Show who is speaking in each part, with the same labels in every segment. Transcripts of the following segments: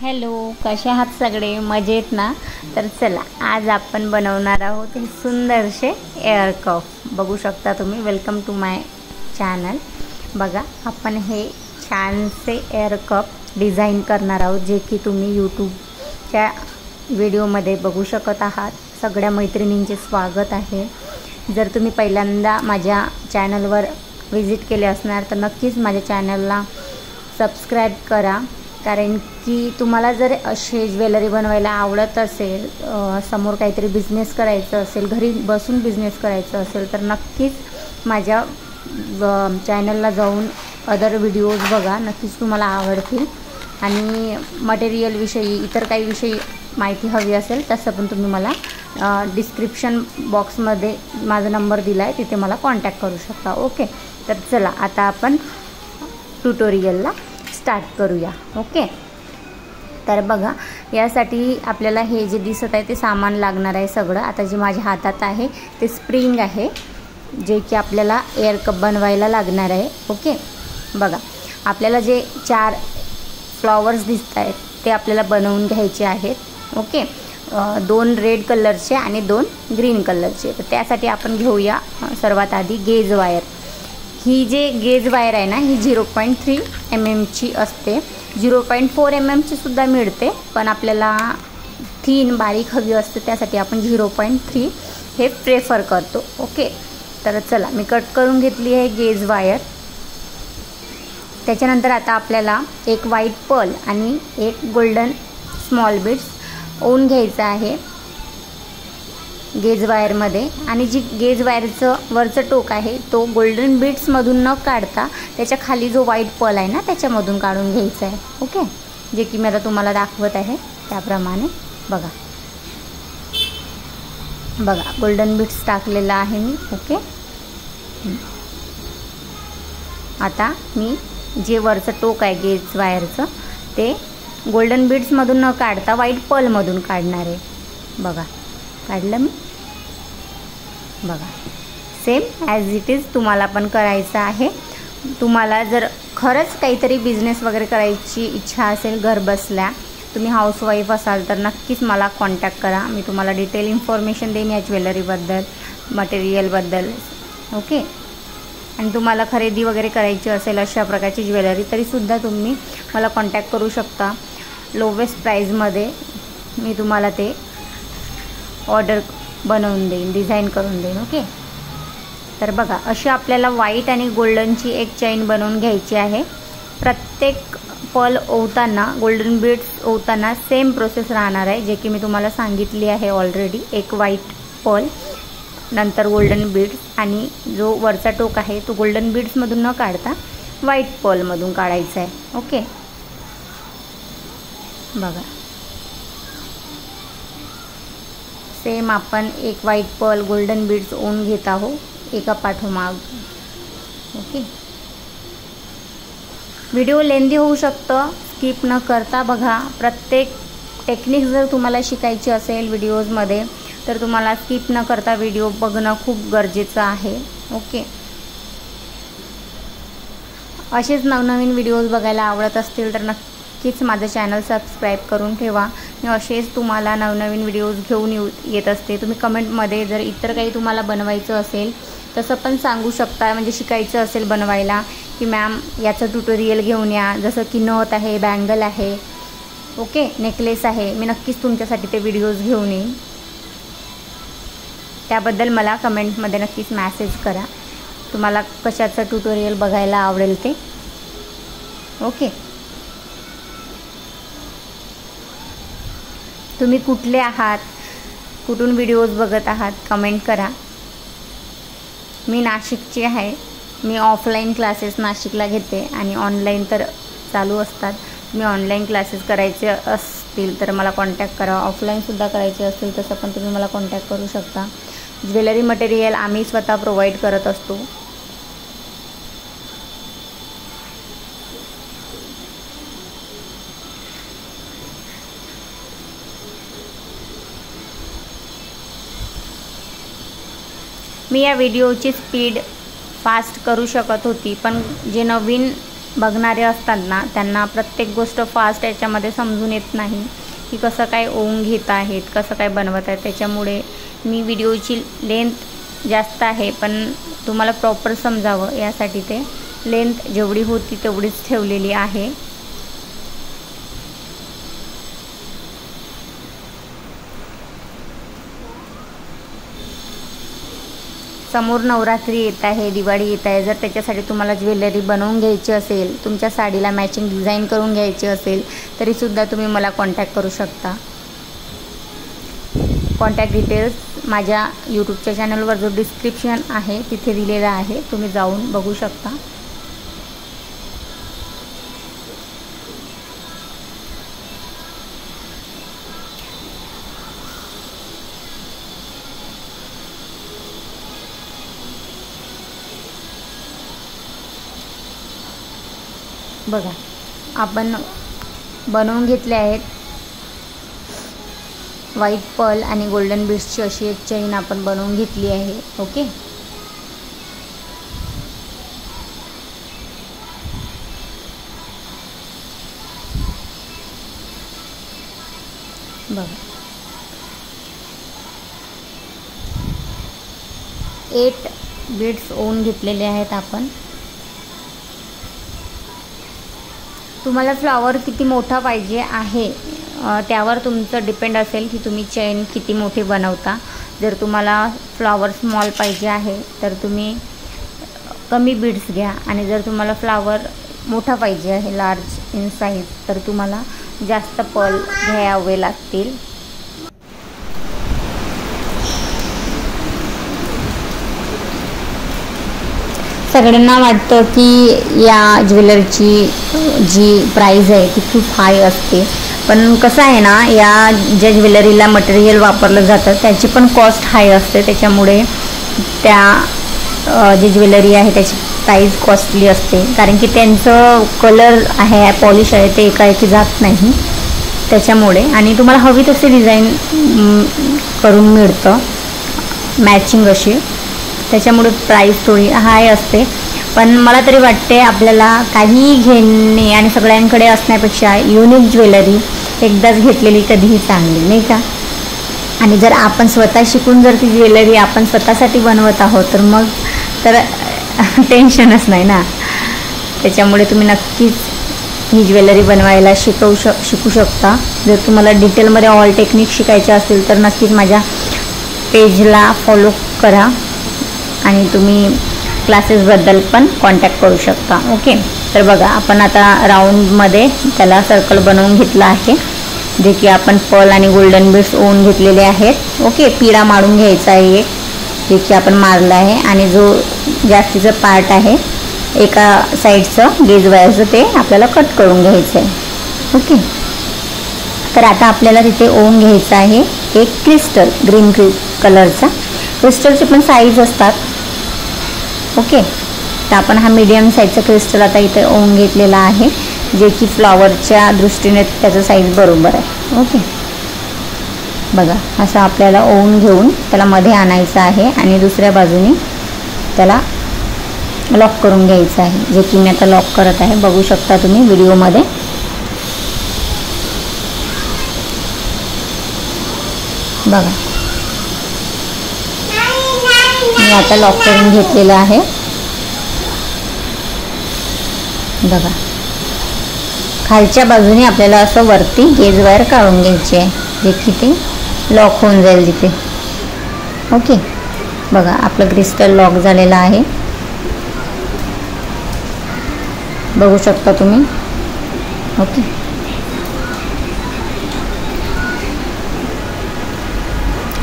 Speaker 1: Hello, कसे आहात सगळे? मजेत ना? तर चला, आज आपण बनवणार आहोत हे सुंदरसे एअर कप. बघू शकता तुम्ही. Welcome to my channel. बघा, आपण हे छानसे एअर कप डिझाईन करणार आहोत, जे की तुम्ही यूट्यूबच्या व्हिडिओमध्ये बघू शकत आहात. सगळ्या मैत्रिणींचे स्वागत आहे. जर तुम्ही पहिल्यांदा माझ्या चॅनलवर विजिट केले असणार तर नक्कीच माझ्या चॅनलला सबस्क्राईब करा. कारण की तुम्हाला जर असे ज्वेलरी बनवायला आवडत असेल, समोर काहीतरी बिझनेस करायचं असेल, घरी बसून बिझनेस करायचं असेल, तर नक्कीच माझ्या चॅनलला जाऊन अदर व्हिडिओज बघा. नक्कीच तुम्हाला आवडतील. आणि मटेरियलविषयी इतर काही विषयी माहिती हवी असेल तसं पण तुम्ही मला डिस्क्रिप्शन बॉक्समध्ये माझा नंबर दिला आहे, तिथे मला कॉन्टॅक्ट करू शकता. ओके, तर चला आता आपण ट्युटोरियलला स्टार्ट करूया. ओके, तर बघा, यासाठी आपल्याला हे जे दिसत आहे ते सामान लागणार आहे सगळं. आता जे माझ्या हातात आहे ते स्प्रिंग आहे, जे की आपल्याला एअर कप बनवायला लागणार आहे. ओके, बघा, आपल्याला जे 4 फ्लॉवर्स दिसत आहेत ते आपल्याला बनवून घ्यायचे आहेत. ओके, 2 रेड कलरचे आणि 2 ग्रीन कलरचे. तर त्यासाठी आपण घेऊया सर्वात आधी गेज वायर. ही जे गेज वायर आहे ना, ही 0.3 mm ची असते. 0.4 mm ची सुद्धा मिळते, पण आपल्याला थीन बारीक हवी असते, त्यासाठी आपण 0.3 हे प्रेफर करतो. ओके, तर चला, मी कट करून घेतली आहे गेज वायर. त्याच्यानंतर आता आपल्याला एक व्हाईट पर्ल आणि एक गोल्डन स्मॉल बीड्स ओवून घ्यायचं आहे गेज वायरमध्ये. आणि जी गेज वायरचं वरचं टोक आहे तो गोल्डन बीड्समधून न काढता त्याच्या खाली जो व्हाईट पर्ल आहे ना त्याच्यामधून काढून घ्यायचं आहे. ओके, जे की मी आता तुम्हाला दाखवत आहे त्याप्रमाणे. बघा बघा, गोल्डन बीड्स टाकलेलं आहे मी. ओके, आता मी जे वरचं टोक आहे गेज वायरचं ते गोल्डन बीड्समधून न काढता व्हाईट पर्लमधून काढणार आहे. बघा, काढलं मी. बघा, सेम ॲज इट इज तुम्हाला पण करायचं आहे. तुम्हाला जर खरंच काहीतरी बिझनेस वगैरे करायची इच्छा असेल घर बसल्या, तुम्ही हाऊसवाईफ असाल, तर नक्कीच मला कॉन्टॅक्ट करा. मी तुम्हाला डिटेल इन्फॉर्मेशन देईन या ज्वेलरीबद्दल, मटेरियलबद्दल. ओके, आणि तुम्हाला खरेदी वगैरे करायची असेल अशा प्रकारची ज्वेलरी, तरीसुद्धा तुम्ही मला कॉन्टॅक्ट करू शकता. लोवेस्ट प्राईजमध्ये मी तुम्हाला ते ऑर्डर बनवून देईन, डिझाईन करून देईन. ओके, तर बघा, अशी आपल्याला व्हाईट आणि गोल्डनची एक चैन बनवून घ्यायची आहे. प्रत्येक पर्ल ओवताना, गोल्डन बीड्स ओवताना सेम प्रोसेस राहणार आहे, जे की मी तुम्हाला सांगितली आहे ऑलरेडी. एक व्हाईट पर्ल, नंतर गोल्डन बीड्स, आणि जो वरचा टोक आहे तो गोल्डन बीड्समधून न काढता व्हाईट पर्लमधून काढायचा आहे. ओके, बघा, सेम आपण एक व्हाईट पर्ल गोल्डन बीड्स ओवून घेत आहोत एका पाठोमाग. ओके, व्हिडिओ लेंदी होऊ शकतं, स्किप न करता बघा. प्रत्येक टेक्निक जर तुम्हाला शिकायची असेल व्हिडिओजमध्ये, तर तुम्हाला स्किप न करता व्हिडिओ बघणं खूप गरजेचं आहे. ओके, असेच नवनवीन व्हिडिओज बघायला आवडत असतील तर नक्कीच माझं चॅनल सबस्क्राईब करून ठेवा. मी असेच तुम्हाला नवनवीन व्हिडिओज घेऊन येत असते. तुम्ही कमेंटमध्ये जर इतर काही तुम्हाला बनवायचं असेल तसं पण सांगू शकता. म्हणजे शिकायचं असेल बनवायला, की मॅम याचं ट्युटोरियल घेऊन या, जसं की नथ आहे, बँगल आहे, ओके, नेकलेस आहे, मी नक्कीच तुमच्यासाठी ते व्हिडिओज घेऊन येईन. त्याबद्दल मला कमेंटमध्ये नक्कीच मॅसेज करा, तुम्हाला कशाचं ट्युटोरियल बघायला आवडेल ते. ओके, तुम्ही कुठले आहात, कुठून व्हिडिओज बघत आहात, कमेंट करा. मी नाशिकची आहे. मी ऑफलाईन क्लासेस नाशिकला घेते आणि ऑनलाईन तर चालू असतात. मी ऑनलाईन क्लासेस करायचे असतील तर मला कॉन्टॅक्ट करा. ऑफलाईनसुद्धा करायचे असतील तसं पण तुम्ही मला कॉन्टॅक्ट करू शकता. ज्वेलरी मटेरियल आम्ही स्वतः प्रोव्हाइड करत असतो. मी या व्हिडिओची स्पीड फास्ट करू शकत होती, पण जे नवीन बघणारे असतात ना त्यांना प्रत्येक गोष्ट फास्ट याच्यामध्ये समजून येत नाही की कसं काय ओवून घेत आहेत, कसं काय बनवत आहेत. त्याच्यामुळे मी व्हिडिओची लेंथ जास्त आहे, पण तुम्हाला प्रॉपर समजावं यासाठी ते लेंथ जेवढी होती तेवढीच ठेवलेली आहे. समोर नवरात्री येत आहे, दिवाळी येत आहे. जर त्याच्यासाठी तुम्हाला ज्वेलरी बनवून घ्यायची असेल, तुमच्या साडीला मॅचिंग डिझाईन करून घ्यायची असेल तरीसुद्धा तुम्ही मला कॉन्टॅक्ट करू शकता. कॉन्टॅक्ट डिटेल्स माझ्या यूट्यूबच्या चॅनलवर जो डिस्क्रिप्शन आहे तिथे दिलेला आहे, तुम्ही जाऊन बघू शकता. बघा आपण बनवून घेतले आहेत. व्हाईट पर्ल आणि गोल्डन बीड्सची अशी एक चेन आपण बनवून घेतली आहे. ओके, बघा 8 बीड्स ओवून घेतलेले आहेत आपण. तुम्हाला फ्लॉवर किती मोठा पाहिजे आहे त्यावर तुमचं डिपेंड असेल की तुम्ही चेन किती मोठी बनवता. जर तुम्हाला फ्लॉवर स्मॉल पाहिजे आहे तर तुम्ही कमी बीड्स घ्या, आणि जर तुम्हाला फ्लॉवर मोठा पाहिजे आहे लार्ज इन साईज तर तुम्हाला जास्त पर्ल घ्यावे लागतील. सगळ्यांना वाटतं की या ज्वेलरीची जी प्राईस आहे ती खूप हाय असते, पण कसं आहे ना, या ज्या ज्वेलरीला मटेरियल वापरलं जातं त्याची पण कॉस्ट हाय असते. त्याच्यामुळे त्या जी ज्वेलरी आहे त्याची प्राईस कॉस्टली असते, कारण की त्यांचं कलर आहे, पॉलिश आहे, ते एकाएकी जात नाही त्याच्यामुळे. आणि तुम्हाला हवी तशी डिझाईन करून मिळतं मॅचिंग अशी, त्याच्यामुळे प्राईस थोडी हाय असते. पण मला तरी वाटते आपल्याला काही घेणे आणि सगळ्यांकडे असण्यापेक्षा युनिक ज्वेलरी एकदाच घेतलेली कधीही चांगली, नाही का. आणि जर आपण स्वतः शिकून जर ती ज्वेलरी आपण स्वतःसाठी बनवत आहोत तर मग तर टेन्शनच नाही ना. त्याच्यामुळे तुम्ही नक्कीच ही ज्वेलरी बनवायला शिकू शकता. जर तुम्हाला डिटेलमध्ये ऑल टेक्निक शिकायचे असतील तर नक्कीच माझ्या पेजला फॉलो करा आणि तुम्ही क्लासेसबद्दल पण कॉन्टॅक्ट करू शकता. ओके, तर बघा आपण आता राऊंडमध्ये त्याला सर्कल बनवून घेतला आहे, जे की आपण पर्ल आणि गोल्डन बीड्स ओवून घेतलेले आहेत. ओके, पिढा मारून घ्यायचा आहे एक, जे की आपण मारला आहे. आणि जो जास्तीचं पार्ट आहे एका साईडचं गेज वायरचं ते आपल्याला कट करून घ्यायचं आहे. ओके, तर आता आपल्याला तिथे ओवून घ्यायचं आहे एक क्रिस्टल, ग्रीन कलरचा. क्रिस्टलचे पण साईज असतात. ओके, तर आपण हा मीडियम साईजचा क्रिस्टल आता इथे ओवून घेतलेला आहे, जे की फ्लॉवरच्या दृष्टीने त्याचं साईज बरोबर आहे. ओके, बघा असं आपल्याला ओवून घेऊन त्याला मध्ये आणायचं आहे आणि दुसऱ्या बाजूने त्याला लॉक करून घ्यायचं आहे, जे की मी आता लॉक करत आहे. बघू शकता तुम्ही व्हिडिओमध्ये. बघा मी आता लॉक करून घेतलेलं आहे. बघा खालच्या बाजूने आपल्याला असं वरती गेज वायर काढून घ्यायची आहे, जे की ते लॉक होऊन जाईल तिथे. ओके, बघा आपलं क्रिस्टल लॉक झालेलं आहे, बघू शकता तुम्ही. ओके,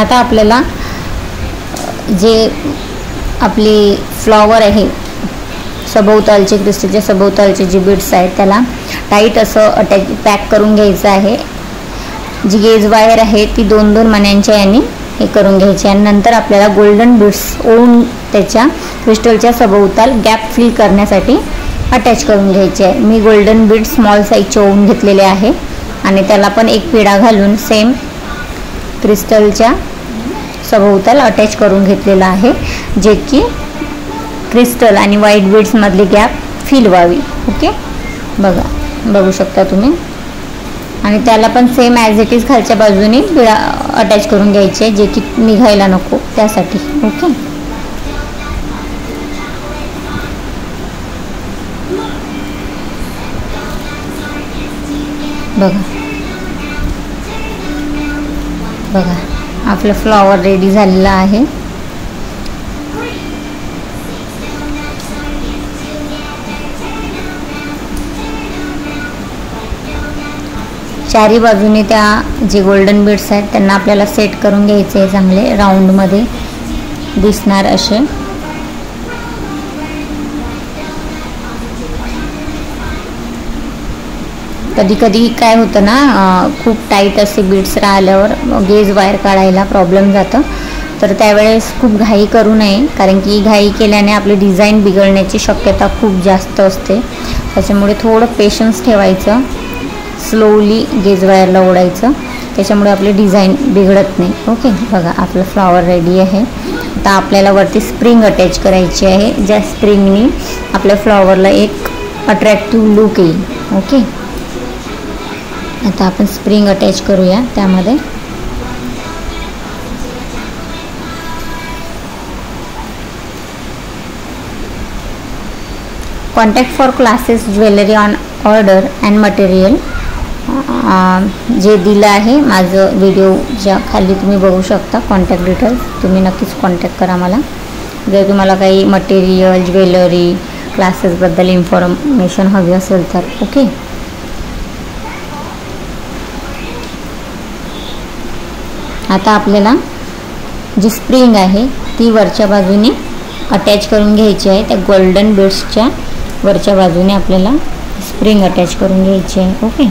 Speaker 1: आता आपल्याला जे आपली फ्लॉवर आहे सभोवतालचे, क्रिस्टलच्या सभोवतालचे जे बीड्स आहेत त्याला टाईट असं पॅक करून घ्यायचं आहे. जी गेज वायर आहे ती 2-2 मण्यांच्या याने हे करून घ्यायची, आणि नंतर आपल्याला गोल्डन बीड्स ओवून त्याच्या क्रिस्टलच्या सभोवताल गॅप फिल करण्यासाठी अटॅच करून घ्यायचे आहे. मी गोल्डन बीड स्मॉल साईजचे ओवून घेतलेले आहे आणि त्याला पण एक पिढा घालून सेम क्रिस्टलच्या सभोवताल अटॅच करून घेतलेला आहे, जे की क्रिस्टल आणि व्हाईट बीड्समधली गॅप फिल व्हावी. ओके, बघू शकता तुम्ही. आणि त्याला पण सेम ॲज इट इज खालच्या बाजूने बिळा अटॅच करून घ्यायचे, जे की निघायला नको त्यासाठी. ओके, बघा आपलं फ्लॉवर रेडी झालेला आहे. चारी बाजूने त्या जे गोल्डन बीड्स आहेत त्यांना आपल्याला सेट करून घ्यायचे आहे, चांगले राऊंडमध्ये दिसणार असे. कधी कधी काय होतं ना, खूप टाईट असे बीड्स राहिल्यावर गेज वायर काढायला प्रॉब्लेम जातं. तर त्यावेळेस खूप घाई करू नये, कारण की घाई केल्याने आपली डिझाईन बिघडण्याची शक्यता खूप जास्त असते. त्याच्यामुळे थोडं पेशन्स ठेवायचं, स्लोली गेज वायरला ओढायचं, त्याच्यामुळे आपली डिझाईन बिघडत नाही. ओके, बघा आपलं फ्लॉवर रेडी आहे. आता आपल्याला वरती स्प्रिंग अटॅच करायची आहे, ज्या स्प्रिंगनी आपल्या फ्लॉवरला एक अट्रॅक्टिव्ह लुक येईल. ओके, आता आपण स्प्रिंग अटॅच करूया त्यामध्ये. Contact for classes jewellery on order and material जे दिलं आहे माझं व्हिडिओच्या खाली तुम्ही बघू शकता. कॉन्टॅक्ट डिटेल्स तुम्ही नक्कीच कॉन्टॅक्ट करा मला, जर तुम्हाला काही मटेरियल ज्वेलरी क्लासेसबद्दल इन्फॉर्मेशन हवी असेल तर. ओके, आता आपल्याला जी स्प्रिंग आहे ती वरच्या बाजूने अटॅच करून घ्यायची आहे. त्या गोल्डन बीड्सच्या वरच्या बाजूने आपल्याला स्प्रिंग अटॅच करून घ्यायची आहे. ओके,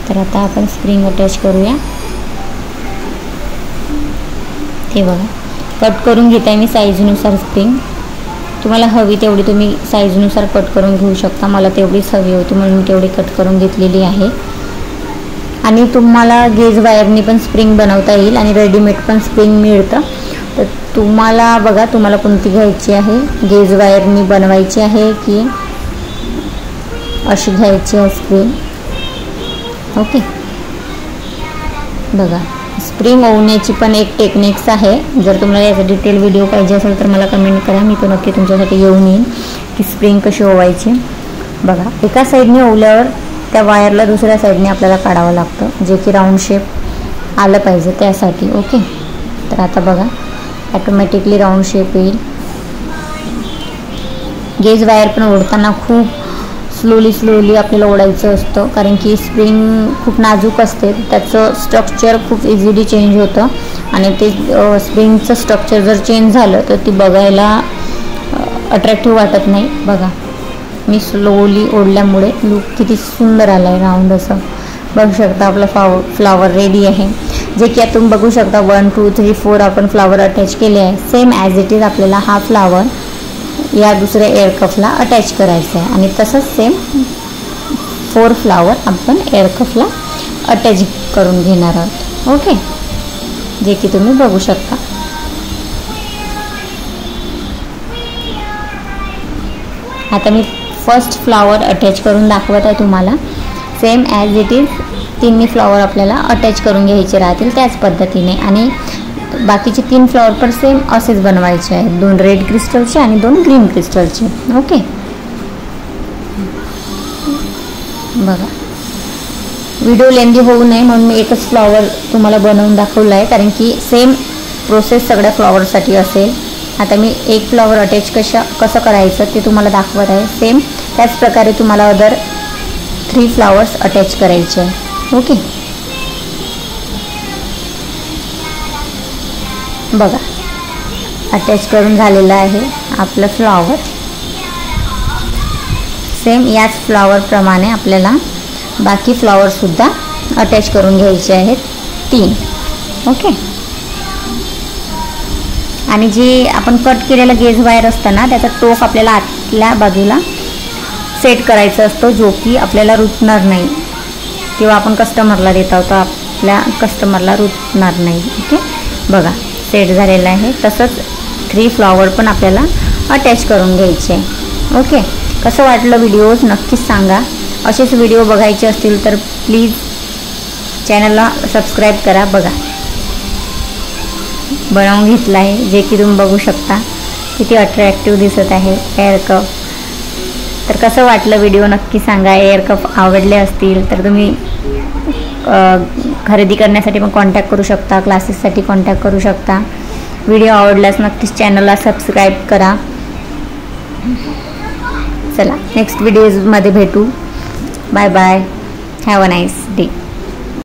Speaker 1: तर आता आपण स्प्रिंग अटॅच करूया. हे बघा कट करून घेत आहे मी साईजनुसार स्प्रिंग. तुम्हाला हवी तेवढी तुम्ही साईजनुसार कट करून घेऊ शकता. मला तेवढीच हवी होती म्हणून मी तेवढी कट करून घेतलेली आहे. आणि तुम्हाला गेज वायरनी पण स्प्रिंग बनवता येईल आणि रेडीमेड पण स्प्रिंग मिळतं. तर तुम्हाला बघा तुम्हाला कोणती घ्यायची आहे, गेज वायरनी बनवायची आहे की अशी घ्यायची आहे स्प्रिंग. ओके, बघा स्प्रिंग ओवण्याची पण एक टेक्निक्स आहे. जर तुम्हाला याचा डिटेल व्हिडिओ पाहिजे असेल तर मला कमेंट करा, मी तो नक्की तुमच्यासाठी घेऊन येईन की स्प्रिंग कशी ओवायची. बघा एका साईडने ओवल्यावर त्या वायरला दुसऱ्या साईडने आपल्याला काढावं लागतं, जे की राऊंड शेप आलं पाहिजे त्यासाठी. ओके, तर आता बघा ॲटोमॅटिकली राऊंड शेप येईल. गेज वायर पण ओढताना खूप स्लोली आपल्याला ओढायचं असतं, कारण की स्प्रिंग खूप नाजूक असते, त्याचं स्ट्रक्चर खूप इझिली चेंज होतं. आणि ते स्प्रिंगचं स्ट्रक्चर जर चेंज झालं तर ती बघायला अट्रॅक्टिव्ह वाटत नाही. बघा मी स्लोली ओढल्यामुळे लुक किती सुंदर आला आहे, राऊंड असं. बघू शकता आपला फ्लॉवर रेडी आहे, जे की तुम्ही बघू शकता 1 2 3 4 आपण फ्लॉवर अटॅच केले आहे. सेम ॲज इट इज आपल्याला हा फ्लॉवर या दुसऱ्या एअर कफला अटॅच करायचा आहे. आणि तसंच सेम 4 फ्लॉवर आपण एअर कफला अटॅच करून घेणार आहोत. ओके, जे की तुम्ही बघू शकता. आता मी फर्स्ट फ्लॉवर अटॅच करून दाखवत आहे तुम्हाला. सेम ॲज इट इज तिन्ही फ्लॉवर आपल्याला अटॅच करून घ्यायचे राहतील त्याच पद्धतीने. आणि बाकीचे 3 फ्लॉवर पण सेम असेच बनवायचे आहेत, 2 रेड क्रिस्टलचे आणि 2 ग्रीन क्रिस्टलचे. ओके, बघा व्हिडिओ लेंदी होऊ नये म्हणून मी एकच फ्लॉवर तुम्हाला बनवून दाखवलं आहे, कारण की सेम प्रोसेस सगळ्या फ्लॉवरसाठी असेल. आता मी एक फ्लॉवर अटॅच कसं करायचं ते तुम्हाला दाखवत आहे. सेम त्याच प्रकारे तुम्हाला अदर 3 फ्लॉवर्स अटॅच करायचे आहे. ओके, बघा अटॅच करून झालेलं आहे आपलं फ्लॉवर. सेम याच फ्लॉवरप्रमाणे आपल्याला बाकी फ्लॉवरसुद्धा अटॅच करून घ्यायचे आहेत 3. ओके, आणि जे आपण कट केलेलं गेज वायर असतं ना त्याचा टोक आपल्याला आतल्या बाजूला सेट करायचा असतो, जो की आपल्याला रुतणार नाही किंवा आपण कस्टमरला देत आहोत आपल्या कस्टमरला रुतणार नाही. ओके, बघा सेट झालेलं आहे. तसंच 3 फ्लॉवर पण आपल्याला अटॅच करून घ्यायचे आहे. ओके, कसं वाटलं व्हिडिओज नक्कीच सांगा. असेच व्हिडिओ बघायचे असतील तर प्लीज चॅनलला सबस्क्राईब करा. बघा बनवून घेतला आहे, जे की तुम्ही बघू शकता किती अट्रॅक्टिव्ह दिसत आहे एअर कप. तर कसं वाटलं व्हिडिओ नक्की सांगा. एअर कप आवडले असतील तर तुम्ही खरेदी करण्यासाठी पण कॉन्टॅक्ट करू शकता, क्लासेससाठी कॉन्टॅक्ट करू शकता. व्हिडिओ आवडल्यास नक्कीच चॅनलला सबस्क्राईब करा. चला नेक्स्ट व्हिडिओजमध्ये भेटू. Bye bye. Have a nice day.